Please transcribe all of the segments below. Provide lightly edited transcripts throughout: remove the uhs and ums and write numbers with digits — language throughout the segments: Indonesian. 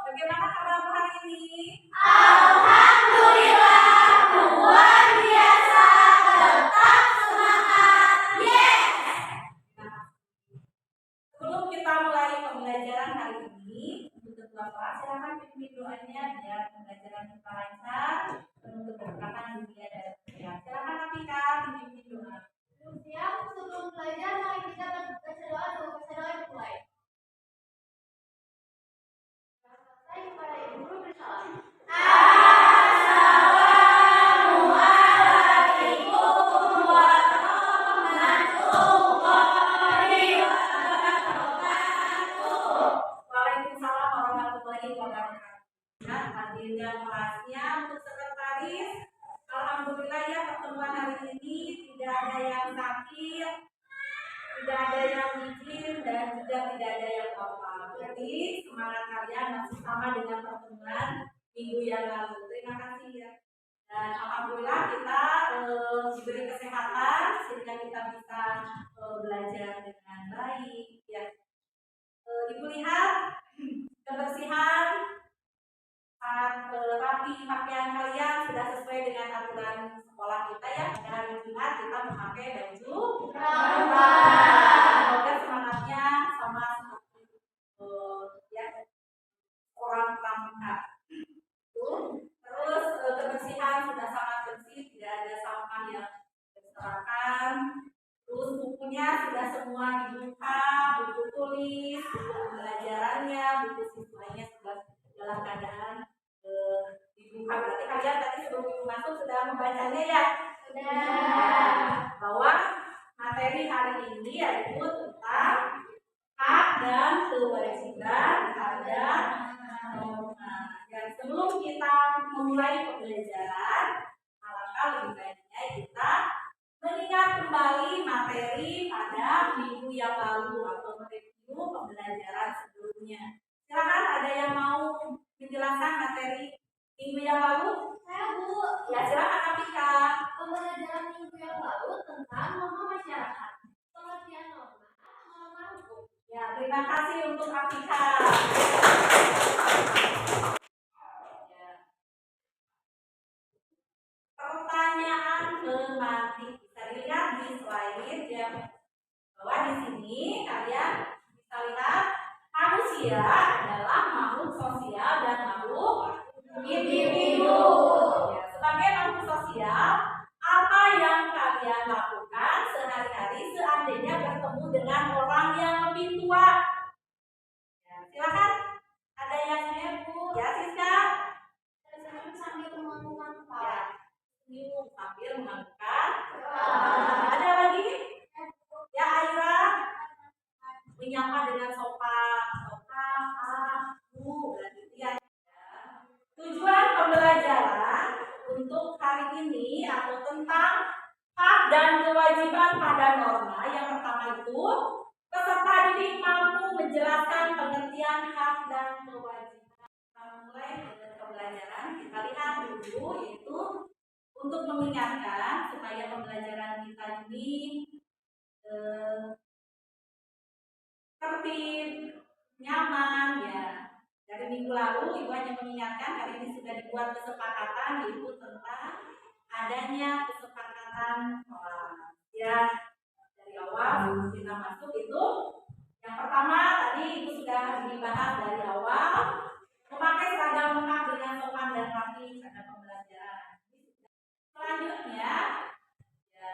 Bagaimana kabarmu hari ini? Alhamdulillah, luar biasa, tetap semangat, yes! Sebelum kita mulai pembelajaran hari ini, untuk Bapak, silakan pimpin doanya biar pembelajaran kita lancar, penuh keberkahan dunia dan akhirat. Silakan Apika, pimpin doa. Siap, sebelum belajar, mari kita baca doa dulu. Baca doa dimulai. Selesai kepada Ibu Guru bersalam. Assalamualaikum warahmatullahi wabarakatuh. Waalaikumsalam warahmatullahi wabarakatuh. Ya, hadirnya kelasnya untuk sekretaris. Alhamdulillah ya, pertemuan hari ini tidak ada yang sakit, tidak ada yang izin, dan juga tidak ada yang apa. Jadi semangat kalian masih sama dengan pertemuan minggu yang lalu. Terima kasih ya. Dan alhamdulillah kita diberi kesehatan sehingga kita bisa belajar dengan baik. Ya. Ibu lihat kebersihan, rapi pakaian kalian sudah sesuai dengan aturan sekolah kita ya. Pada hari Jumat kita memakai baju semoga semangatnya sama seperti ya orang pramuka. Terus kebersihan sudah sangat bersih, tidak ada sampah yang berserakan. Terus bukunya sudah semua dibuka, buku tulis, buku pembelajarannya, buku siswanya sudah dalam keadaan dibuka. Berarti kalian tadi sebelum ibu masuk sudah membacanya ya? Sudah. Bahwa materi hari ini yaitu tentang hak dan kewajiban pada norma. Dan sebelum kita memulai pembelajaran, alangkah lebih baiknya kita mengingat kembali materi pada minggu yang lalu atau mereview pembelajaran sebelumnya. Silakan ada yang mau menjelaskan materi minggu yang lalu? Saya Bu. Ya silakan Apika. Pembelajaran minggu yang lalu tentang norma masyarakat, pengertian norma hukum. Ya, terima kasih untuk Apika. Ya. Pertanyaan tematik bisa dilihat di slide ya. Bahwa di sini kalian bisa lihat manusia adalah makhluk sosial dan makhluk individu. Ya, sebagai makhluk sosial, apa yang kalian lakukan sehari-hari seandainya bertemu dengan orang yang lebih tua? Ya, silakan. Ada yang Bu? Ya, Siska. Sambil menganggukkan Ya, kepala. senyum sambil menganggukkan. Ada lagi? Ya, Aira. Menyapa dengan sopan, Bu, gitu ya. Tujuan pembelajaran untuk hari ini atau tentang hak dan kewajiban pada norma yang pertama itu peserta didik mampu menjelaskan pengertian hak dan kewajiban. Kita mulai dengan pembelajaran. Kita lihat dulu yaitu untuk mengingatkan supaya pembelajaran kita ini tertib, nyaman ya. Dari minggu lalu Ibu hanya mengingatkan hari ini sudah dibuat kesepakatan yaitu tentang adanya kesepakatan kelas. Ya, dari awal sebelum kita masuk itu yang pertama tadi Ibu sudah dibahas dari awal memakai seragam lengkap dengan sopan dan rapi pada pembelajaran. Selanjutnya ya,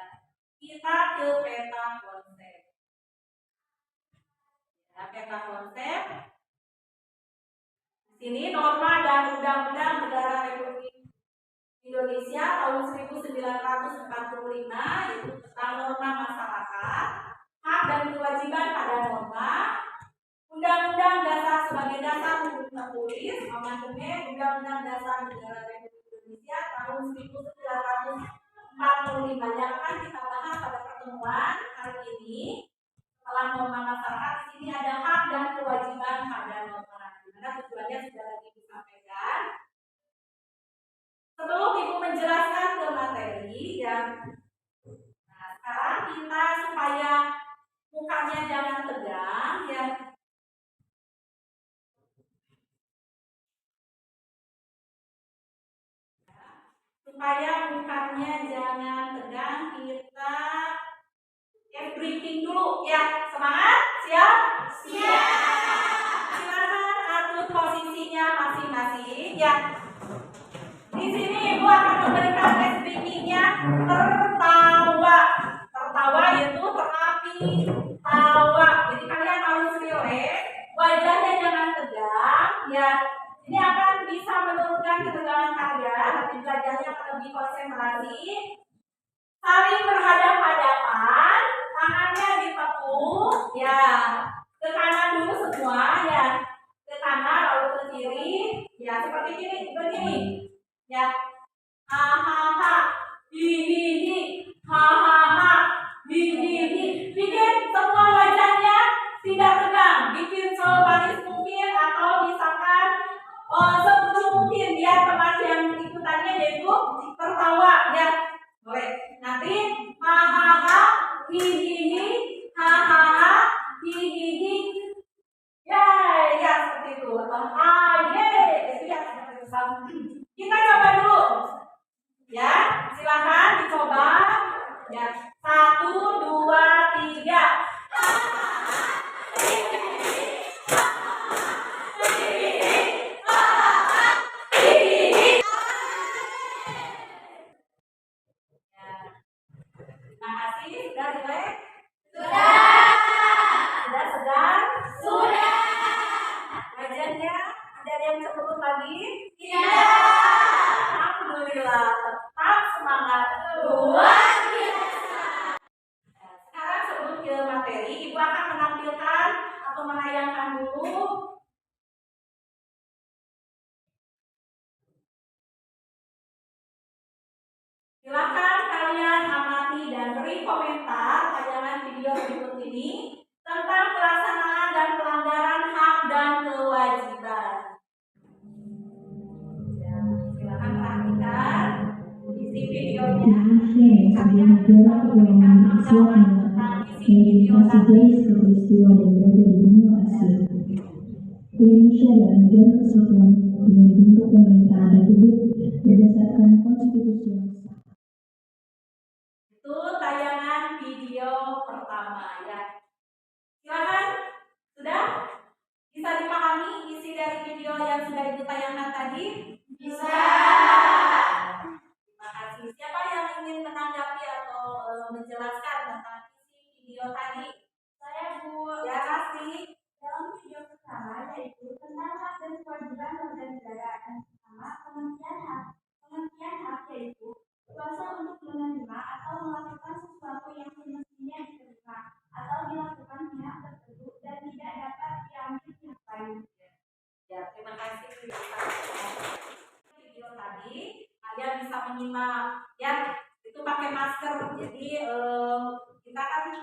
kita ke peta konsep. Ya, peta konsep. Di sini norma dan undang-undang Negara Republik Indonesia tahun 1945 yaitu tentang norma masyarakat, hak dan kewajiban pada norma, Undang-Undang Dasar sebagai dasar hukum tertulis, amandemen Undang-Undang Dasar Negara Republik Indonesia tahun 1945 yang akan kita bahas pada pertemuan hari ini. Setelah norma masyarakat, di sini ada hak dan kewajiban pada norma. Dimana tujuannya sudah lagi disampaikan. Sebelum Ibu menjelaskan ke materi yang sekarang kita supaya mukanya jangan tegang ya. supaya mukanya jangan tegang, kita breathing dulu ya. Semangat, siap? Silakan atur posisinya masing-masing ya. Di sini Ibu akan memberikan breathingnya tertawa. Tertawa yaitu terapi tawa. Jadi kalian harus relax, wajahnya jangan tegang ya. Ini akan bisa menurunkan ketegangan kalian, nanti belajarnya akan lebih konsentrasi. Saling berhadapan-hadapan, tangannya ditekuk ya. Ke kanan dulu semua ya. Ke kanan lalu ke kiri ya, seperti ini, begini ya. Hahaha, hihihi, hahaha, hihihi. Bikin semua wajahnya tidak tegang, bikin semanis mungkin atau misalkan selucu mungkin biar teman yang ikutannya yaitu tertawa ya. Boleh. Nanti hahaha, hihihi, hahaha, hihihi. Ya, ya seperti itu. Itu ya seperti itu. Kita coba dulu. Ya, silakan dicoba. Ya, 1, 2, 3. Terima kasih. Sudah relax? Sudah segar? Wajahnya tidak ada yang cemberut lagi? Alhamdulillah, tetap semangat. Luar biasa. Sekarang sebelum ke materi, Ibu akan menampilkan atau menayangkan dulu silakan kalian amati dan beri komentar tayangan video berikut ini tentang pelaksanaan dan pelanggaran hak dan kewajiban. Ya, silakan perhatikan isi videonya. Kalian bisa memberikan tanggapan tentang isi video tadi. Peristiwa dan berada di benua Asia. Indonesia adalah negara kesatuan dengan bentuk pemerintahan republik berdasarkan konstitusi yang sah. Itu tayangan video pertama ya. Silakan, sudah bisa dipahami isi dari video yang sudah Ibu tayangkan tadi? Bisa. Terima kasih. Siapa yang ingin menanggapi atau menjelaskan tentang isi video tadi? Saya, Bu. Ya, kasih. Dalam video pertama yaitu tentang hak dan kewajiban warga negara yang pertama, pengertian hak yaitu kuasa untuk menerima atau melakukan sesuatu yang semestinya diterima atau dilakukan pihak tertentu dan tidak dapat diambil pihak lain. Ya, terima kasih. Video tadi kalian bisa menyimak ya, itu pakai masker. Jadi kita kan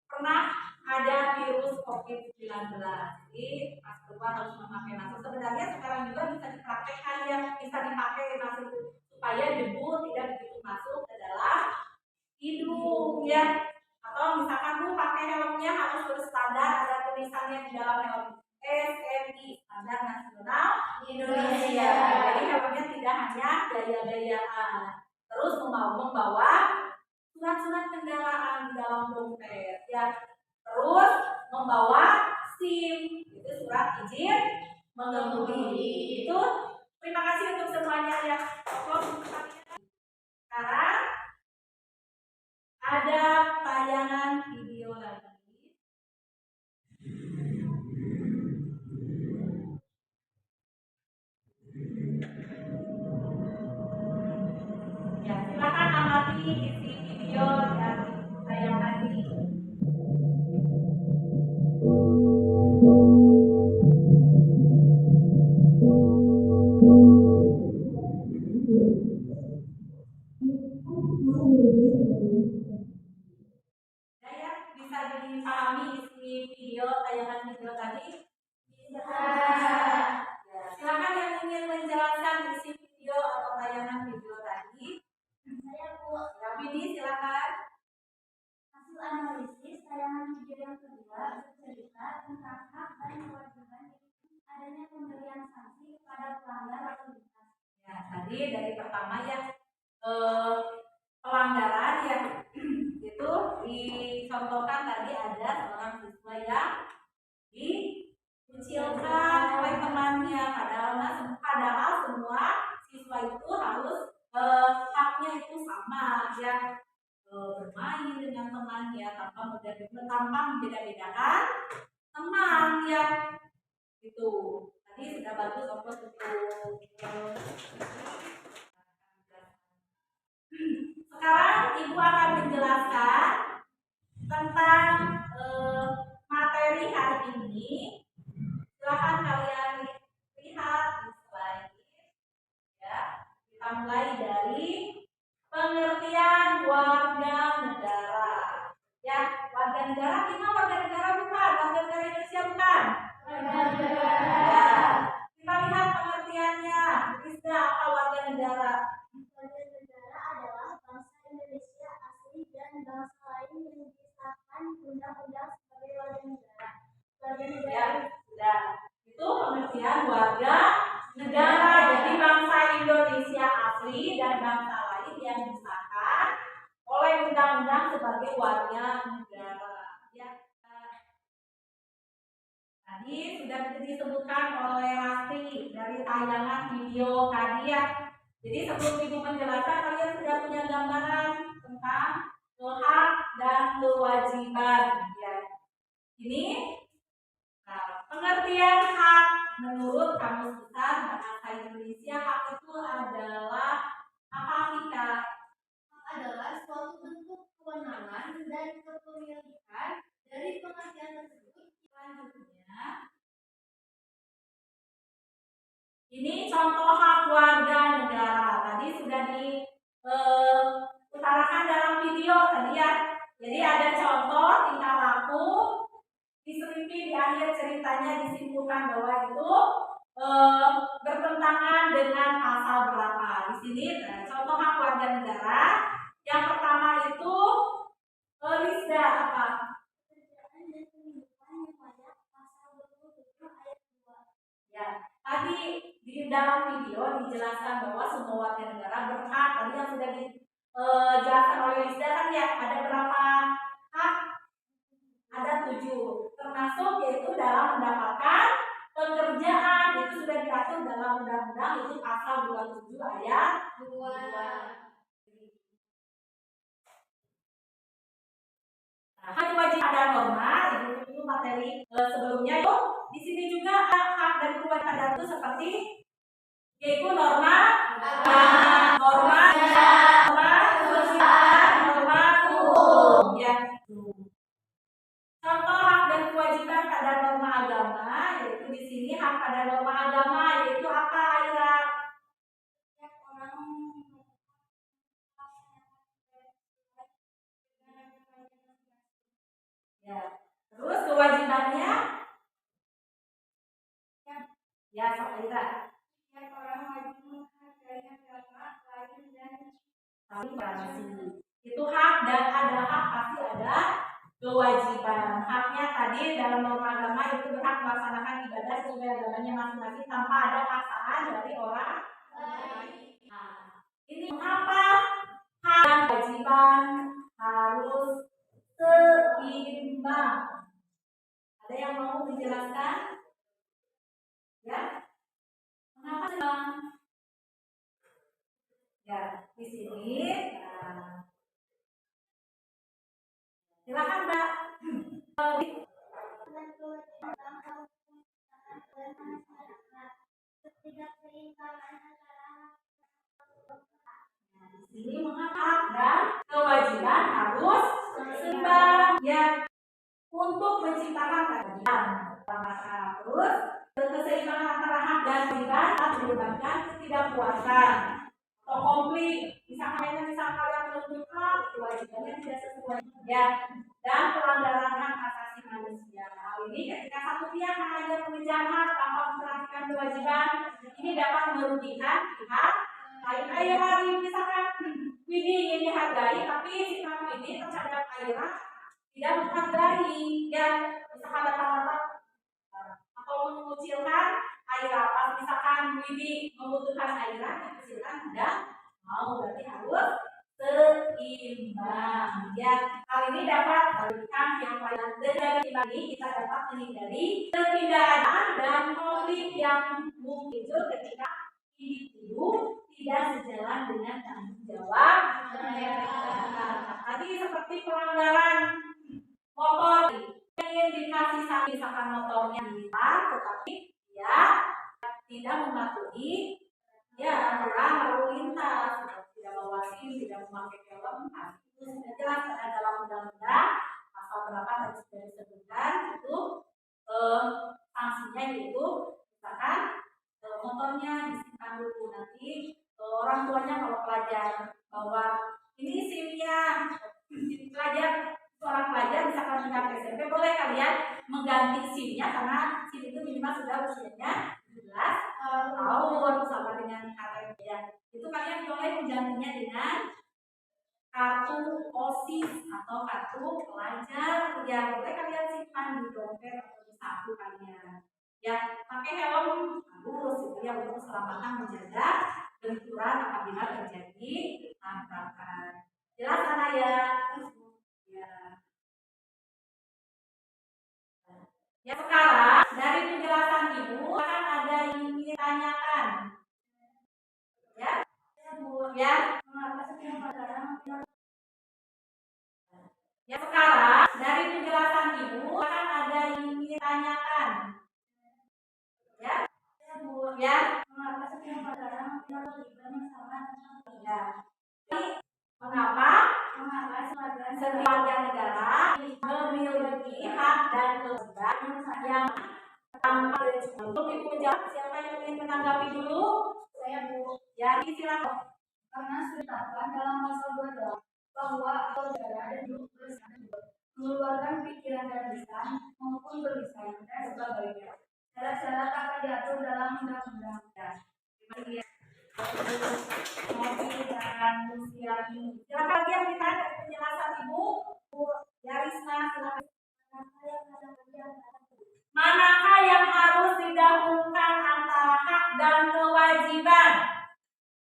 pernah ada virus COVID-19. Jadi pas keluar harus memakai masker. Sebenarnya sekarang juga bisa dipraktekkan ya, bisa dipakai masker supaya debu tidak begitu masuk ke dalam hidung ya. Atau misalkan lu pakai helmnya harus berstandar, ada tulisannya di dalam helm SNI, Standar Nasional Indonesia. Jadi helmnya tidak hanya gaya-gayaan. Terus membawa surat-surat kendaraan di dalam dompet ya. Terus membawa SIM, itu surat izin mengemudi. Itu terima kasih untuk semuanya ya. Sekarang ada tayangan video lagi. Ya, silakan amati isi video dari tayangan ini. Ya, bisa dipahami isi video tayangan video tadi? Bisa. Ya, silakan yang ingin menjelaskan isi video atau tayangan video tadi. Saya, Bu. Ya, Widi silakan. Hasil analisis tayangan video yang kedua bercerita tentang hak dan kewajiban adanya pemberian sanksi kepada pelanggar lalu lintas. Ya, tadi dari pertama ya pelanggaran yang itu dicontohkan tadi ada seorang siswa yang dikucilkan oleh temannya, padahal semua siswa itu harus haknya itu sama ya, bermain dengan temannya tanpa membeda-bedakan teman ya. Itu tadi sudah bagus fokus untuk sekarang ibu akan menjelaskan tentang materi hari ini. Silakan kalian lihat di slide ya. Kita mulai dari pengertian warga negara. Ya, warga negara kita warga negara bukan, warga negara Indonesia bukan. Warga negara. Kita lihat pengertiannya. Rizda, apa warga negara? Warga negara adalah bangsa Indonesia asli dan bangsa lain yang disahkan undang-undang sebagai warga negara. Warga negara Ya, sudah. Itu pengertian warga negara. Jadi bangsa Indonesia asli dan bangsa lain yang disahkan oleh undang-undang sebagai warga negara. Ya. Tadi sudah disebutkan oleh Rasti dari tayangan video tadi ya. Jadi sebelum ibu menjelaskan, kalian sudah punya gambaran tentang hak dan kewajiban ya. Ini pengertian hak menurut Kamus Besar Bahasa Indonesia, hak itu adalah apa kita? Hak adalah suatu bentuk kewenangan dan kepemilikan dari pengertian tersebut. Selanjutnya, ini contoh hak warga negara. Tadi sudah diutarakan dalam video tadi ya. Jadi ada contoh tingkah laku. Di akhir ceritanya disimpulkan bahwa itu bertentangan dengan pasal berapa. Di sini contoh hak warga negara. Yang pertama itu Rizda apa? Pekerjaan dan kehidupan yang layak, pasal 27 ayat 2. Ya, tadi di dalam video dijelaskan bahwa semua warga negara berhak. Tadi yang sudah dijelaskan oleh Rizda kan ya, ada berapa hak? Ada 7, termasuk yaitu dalam mendapatkan pekerjaan. Itu sudah diatur dalam undang-undang, itu pasal 27 ayat 2. Wajib ada norma, itu materi sebelumnya itu. Di sini juga hak dan kewajiban itu seperti yaitu norma sosial, norma hukum ya. Contoh hak dan kewajiban pada norma agama, yaitu di sini hak pada norma agama yaitu apa, Aira? Setiap orang Ya. Terus kewajibannya? Ya, Aira. setiap orang wajib menghargai agama lain dan toleransi. Itu hak, dan ada hak pasti ada kewajiban. Haknya tadi dalam norma agama itu berhak melaksanakan ibadah sesuai agamanya masing-masing tanpa ada paksaan dari orang lain. Nah, ini mengapa hak dan kewajiban harus seimbang? Ada yang mau menjelaskan? Ya, mengapa seimbang? Ya, di sini. Silakan Mbak. Di sini mengapa hak dan kewajiban harus seimbang ya, untuk menciptakan keadilan. Terus keseimbangan antara hak dan kewajiban tak menyebabkan ketidakpuasan atau konflik. Misalnya kalian menuntut hak, kewajibannya tidak sesuai ya, dan pelanggaran hak asasi manusia. Hal ini ketika satu pihak hanya mengejar hak tanpa memperhatikan kewajiban, ini dapat merugikan pihak lain. Aira, misalkan Widi ingin dihargai, tapi sikap Widi terhadap Aira tidak menghargai ya, misalkan datang-datang atau mengucilkan Aira. Pas misalkan Widi membutuhkan Aira, dikucilkan tidak mau berarti harus seimbang. Ya, hal ini dapat memberikan yang paling dari ini kita dapat menghindari ketidakadaan dan konflik yang muncul ketika individu tidak sejalan dengan tanggung jawab mereka. Tadi seperti pelanggaran motor, ingin dikasih sanksi misalkan motornya hilang, tetapi dia tidak mematuhi aturan lalu lintas, tidak bawa SIM, tidak memakai helm, itu sudah jelas ada dalam undang-undang pasal berapa tadi sudah disebutkan itu sanksinya yaitu misalkan motornya disimpan dulu, nanti orang tuanya kalau pelajar bawa ini SIM-nya, seorang pelajar misalkan tingkat SMP boleh kalian mengganti SIM-nya karena SIM itu minimal sudah usianya 17 tahun sama dengan KTP ya. Itu kalian boleh menggantinya dengan kartu OSIS atau kartu pelajar ya, boleh kalian simpan di dompet atau di saku kalian ya. Pakai helm harus itu ya untuk keselamatan, menjaga benturan apabila terjadi tabrakan. Jelas mana ya? Ya, sekarang dari penjelasan ibu akan ada yang ditanyakan. Ya, ya sekarang dari penjelasan ibu akan ada yang ditanyakan. Mengapa setiap warga negara memiliki hak dan kewajiban yang tanpa untuk ibu menjawab, siapa yang ingin menanggapi dulu? Saya Bu. Ya, silakan. Karena sudah ditetapkan dalam pasal 28 bahwa saudara dan grup mengeluarkan pikiran dan lisan maupun tulisan dan sebagainya. Syarat-syarat akan diatur dalam undang-undang. Silakan lagi yang ditanya penjelasan ibu. Yarisma, silakan. Manakah yang harus didahulukan antara hak dan kewajiban?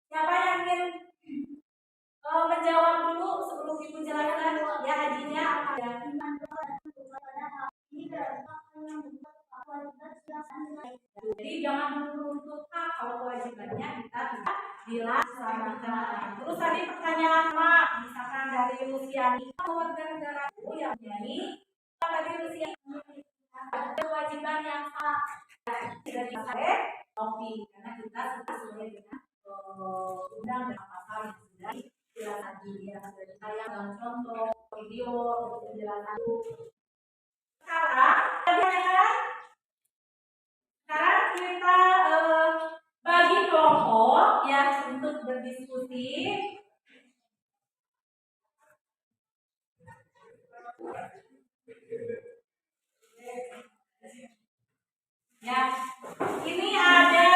Siapa yang ingin menjawab dulu sebelum ibu jelaskan? Ya, hajinya apa ya? Jadi jangan menuntut hak kalau kewajibannya kita tidak dilaksanakan. Terus tadi pertanyaan Mak, misalkan dari Luciani, warga negara itu yang menyanyi, tadi Luciani kewajiban yang tidak dipakai kopi karena kita sudah sesuai dengan undang dan pasal yang sudah dijelaskan ya, sudah ditayang dalam contoh video penjelasan. Sekarang kita bagi kelompok ya untuk berdiskusi. Ya, ini ada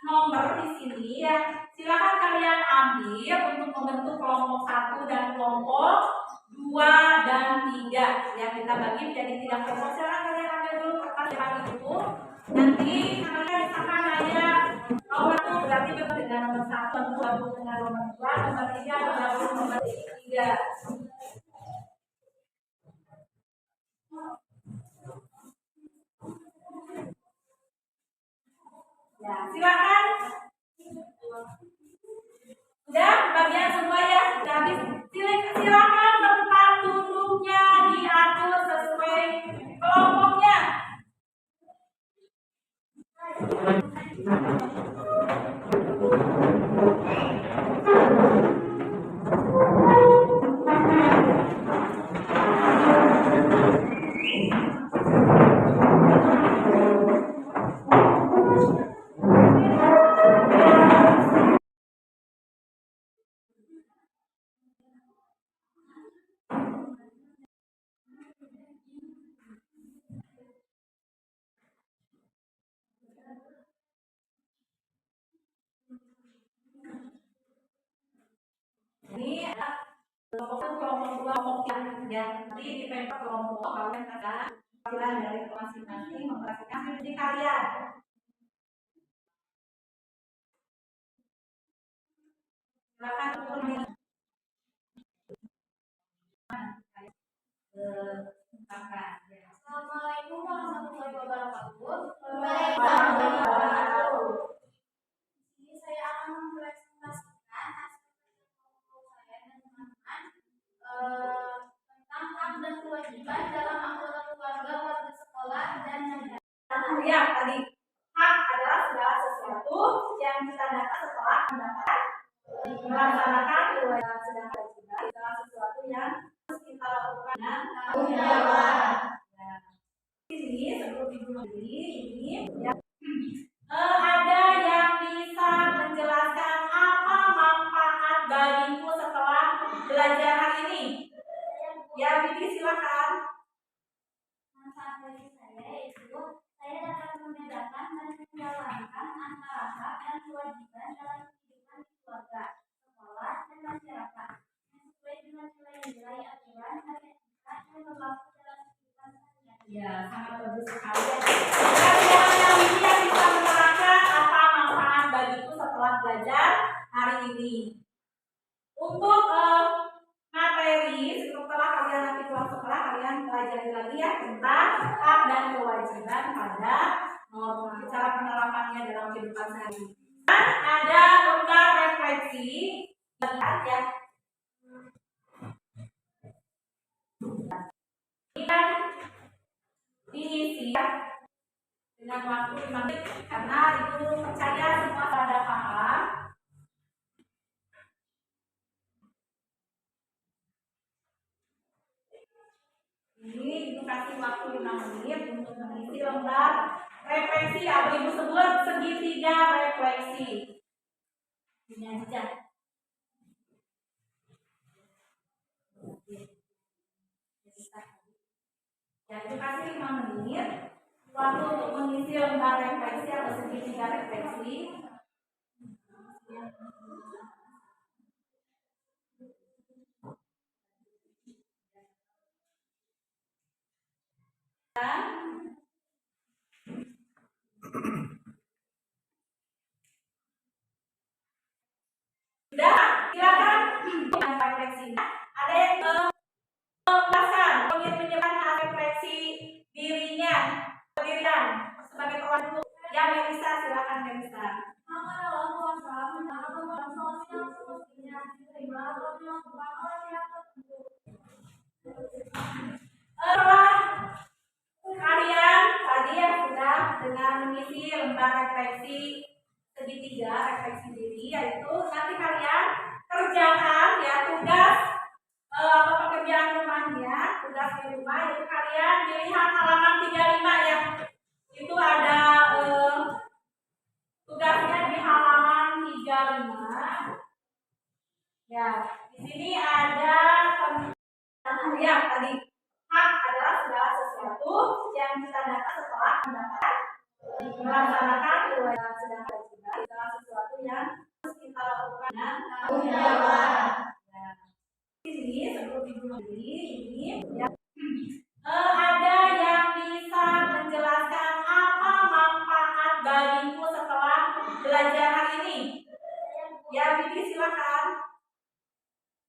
nomor di sini ya. Silakan kalian ambil untuk membentuk kelompok 1 dan kelompok 2 dan 3. Ya, kita bagi menjadi 3 kelompok. Silakan kalian ambil dulu kertas yang itu. Nanti kalian misalkan ada nomor 1 berarti bergabung dengan nomor 1, bergabung dengan nomor 2, nomor 3 bergabung dengan nomor 3. Ya, silakan. Sudah bagian semua ya, sudah habis. Silakan tempat duduknya diatur sesuai kelompoknya. Ini kelompok yang nanti di paper kelompok kalian ada perwakilan dari masing-masing memperhatikan strategi kalian. Silakan untuk Assalamualaikum warahmatullahi wabarakatuh. Di sini saya akan mempresentasikan aspek saya dan teman-teman tentang hak dan kewajiban dalam anggota keluarga, warga sekolah, dan negara. ya tadi hak adalah segala sesuatu yang kita dapat setelah melaksanakan kewajiban, sedangkan kewajiban adalah sesuatu yang harus kita lakukan dengan tanggung jawab. Ini sebelum dimulai ini ya, ada yang bisa menjelaskan apa manfaat bagiku setelah belajar hari ini? Ya, Bibi silakan. Manfaat bagi saya yaitu saya dapat membedakan dan menjalankan antara hak dan kewajiban dalam kehidupan di keluarga, sekolah, dan masyarakat sesuai dengan nilai-nilai aturan dan etika yang berlaku dalam kehidupan sehari-hari. Ya, sangat bagus sekali. Yang bisa menerangkan apa manfaat bagiku setelah belajar hari ini. Untuk materi setelah kalian nanti pulang sekolah, kalian pelajari lagi ya tentang hak dan kewajiban pada norma, cara penerapannya dalam kehidupan sehari-hari. Dan ada lembar refleksi ya. Ini diisi dengan waktu 5 menit karena itu percaya semua pada paham. Ini ibu kasih waktu 5 menit untuk mengisi lembar refleksi atau ibu sebut segitiga refleksi. Ini aja. Ya, ibu kasih 5 menit waktu untuk mengisi lembar refleksi atau segitiga refleksi. Sudah, silakan refleksinya. Ada yang menjelaskan, ingin menyebutkan refleksi dirinya sebagai kawan dulu. Ya, Melisa, silakan Melisa. Hak adalah kuasa menjalankan bansos yang semestinya diterima atau dilakukan oleh pihak tertentu. Setelah kalian tadi yang sudah dengan mengisi lembar refleksi segitiga refleksi diri, yaitu nanti kalian kerjakan ya tugas atau pekerjaan rumahnya, tugas di rumah, yaitu kalian dilihat halaman 35 ya. Itu ada tugasnya di halaman 35. Ya, di sini ada ya tadi hak adalah segala sesuatu yang kita dapat setelah melaksanakan kewajiban, sedangkan kewajiban adalah sesuatu yang harus kita lakukan dengan tanggung jawab. Nah, di sini sebelum dimulai ini ya, ada yang bisa menjelaskan apa manfaat bagiku setelah belajar hari ini? Ya, Bibi silakan.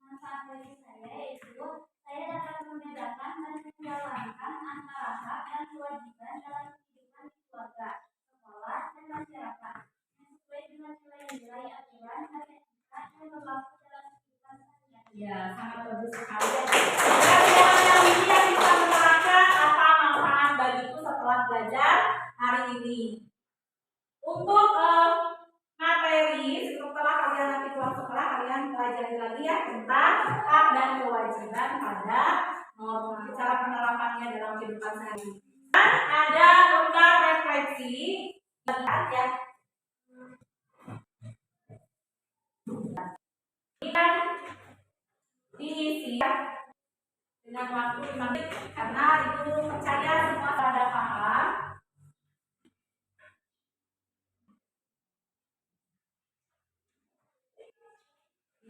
Manfaat bagi saya yaitu saya dapat membedakan dan menjalankan antara hak dan kewajiban dalam kehidupan di keluarga, sekolah, dan masyarakat sesuai dengan nilai-nilai aturan dan etika yang berlaku dalam kehidupan sehari-hari. Ya, sangat bagus sekali. Yang bisa menerangkan apa manfaat bagiku setelah belajar hari ini. Untuk materi setelah kalian nanti pulang sekolah, kalian pelajari lagi ya tentang hak dan kewajiban pada norma, cara penerapannya dalam kehidupan sehari-hari. Dan ada lembar refleksi ya. Ini diisi dengan waktu 5 menit karena itu percaya semua pada paham.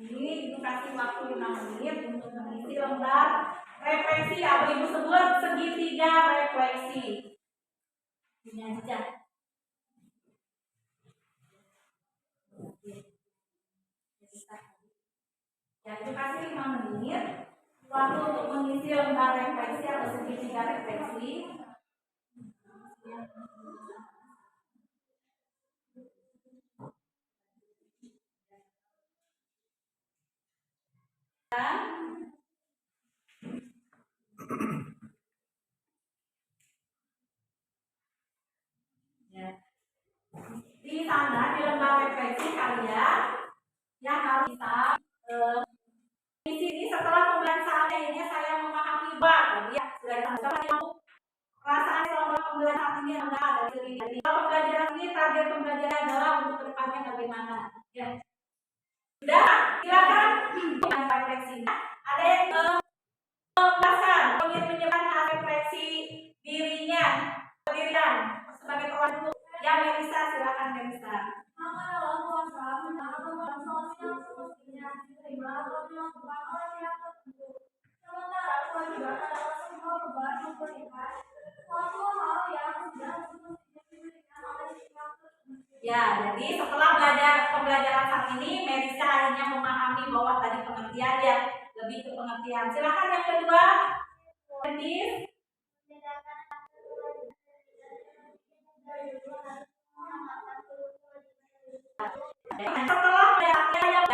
Ini ibu kasih waktu 5 menit untuk mengisi lembar refleksi atau ibu sebut segitiga refleksi. Ini aja. Ya, itu kasih 5 menit waktu untuk mengisi lembar refleksi atau segitiga refleksi. Ya. Di sana di lembar refleksi kalian yang harus bisa di sini setelah pembelajaran ini saya memahami bahwa ya sudah perasaan selama pembelajaran ini adalah ada diri. Pembelajaran ini target pembelajaran adalah untuk kedepannya bagaimana. Ya. Sudah, silakan refleksinya. Ada yang menjelaskan, ingin menjelaskan refleksi dirinya, sebagai orang dulu. Yang Melisa, silakan Melisa. Ya, jadi setelah pembelajaran saat ini, Melisa akhirnya memahami bahwa tadi pengertian ya lebih ke pengertian. Silakan yang kedua, Dennis. Setelah belajar yang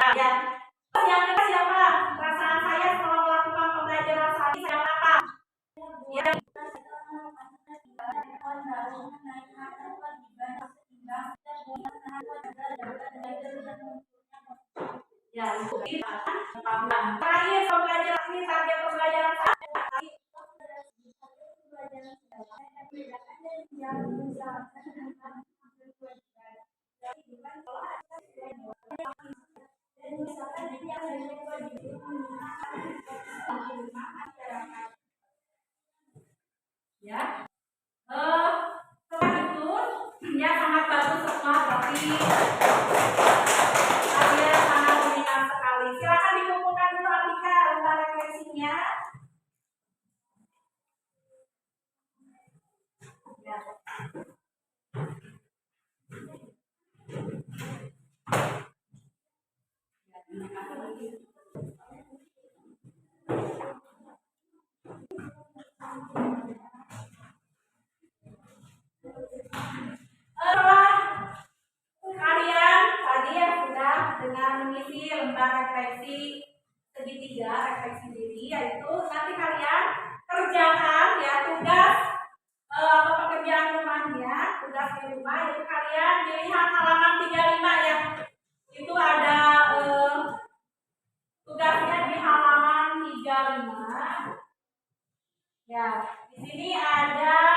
siapa? Perasaan saya setelah melakukan pembelajaran saat ini saya apa? Ya. Ya, terakhir pembelajaran ini target pembelajaran ya. Setelah itu ya sangat bagus semua tapi kalian sangat meminat sekali. Silakan dikumpulkan dulu Abika lembar refleksinya. Ya. Kalian tadi ya sudah dengan mengisi lembar refleksi segitiga refleksi diri, yaitu nanti kalian kerjakan ya tugas atau pekerjaan rumahnya, tugas di rumah yaitu kalian dilihat halaman 35 ya. Itu ada tugasnya di halaman 35. Ya, di sini ada